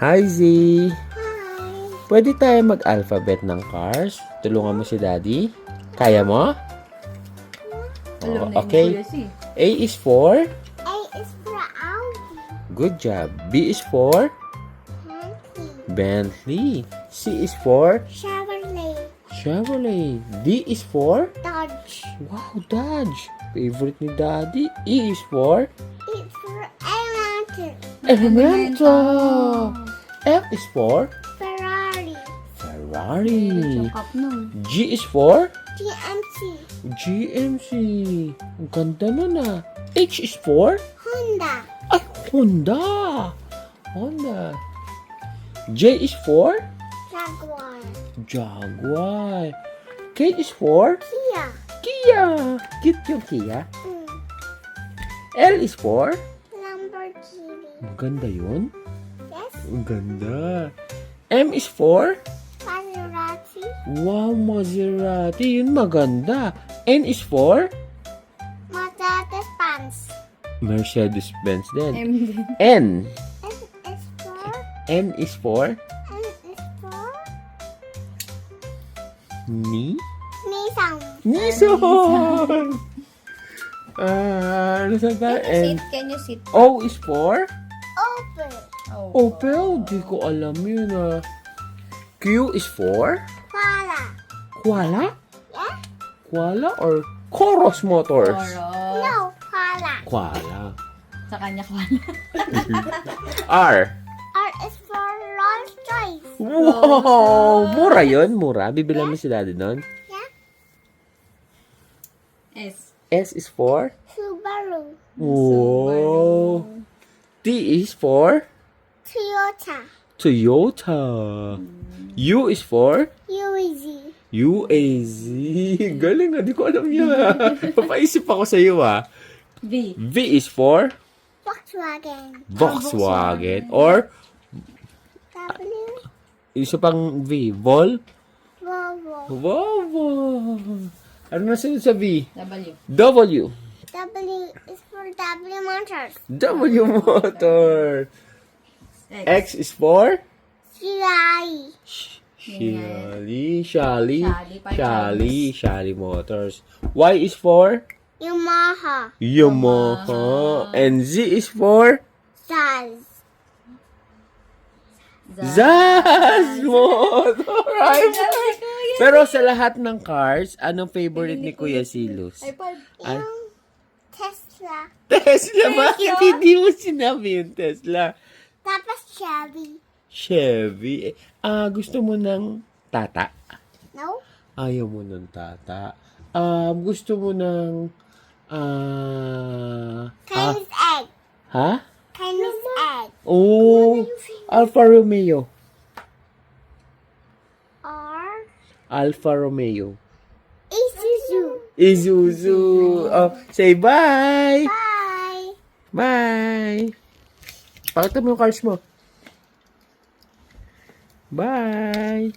Hi, Z. Hi. Pwede tayo mag-alphabet ng cars? Tulungan mo si Daddy? Kaya mo? Alam na Okay. ni Kuya si. A is for? A is for Audi. Good job. B is for? Hanky. Bentley. C is for? Chevrolet. Chevrolet. D is for? Dodge. Wow, Dodge. Favorite ni Daddy. E is for? It's for Elementor. Elemento. F is for? Ferrari. Ferrari. Cup nun. G is for? GMC. GMC. Ang ganda nun ah. H is for? Honda. Ay, Honda. Honda. J is for? Jaguar. Jaguar. K is for? Kia. Kia. Cute yung Kia. Mm. L is for? Lamborghini. Maganda yun. Yes. Ang ganda. M is for? Maserati. Wow, Maserati. Yun maganda. N is for? Mercedes Benz. Mercedes-Benz din. M din. N. S is for. N is for? N is for. Ni? Nissan. Nissan! Ano sa ba? N. Can you sit? O is for? Opel. Opel. Di ko alam yun ah. Q is for? Koala. Kuala? Yeah? Kuala or Coros Motors? Oro. No, koala. Kuala. Sa kanya kwala. R. R is for Rolls Royce. Wow! Mura yun, mura. Bibilan mo si Daddy nun. Yeah? S. S is for? Subaru. Wow! T is for? Toyota. Toyota. U is for? UZ. UAZ. Galing ah, di ko alam yun ah. Papaisip ako sa iyo ah. V. V is for? Volkswagen. Volkswagen. Or, W. isa pang V. Volvo. Volvo. Ano na sunod sa V? W. W. W is for W Motors. W motor. X. X is for? Shy. Shally Motors. Y is for? Yamaha. Yamaha. And Z is for? Zaz. Zaz Motor. Pero sa lahat ng cars, anong favorite ni Kuya Silus? iPad. Ay, Yung Tesla. Tesla. Bakit hindi mo sinabi yung Tesla? Tapos Chevy. Chevy. Gusto mo ng tata? No? Ayaw mo ng tata. Gusto mo ng Chinese egg. ha? Chinese egg. Oh, Alfa Romeo. Or Alfa Romeo. Isuzu. Isuzu. Oh, say bye. Bye. Bye. Pakita mo yung cards mo. Bye.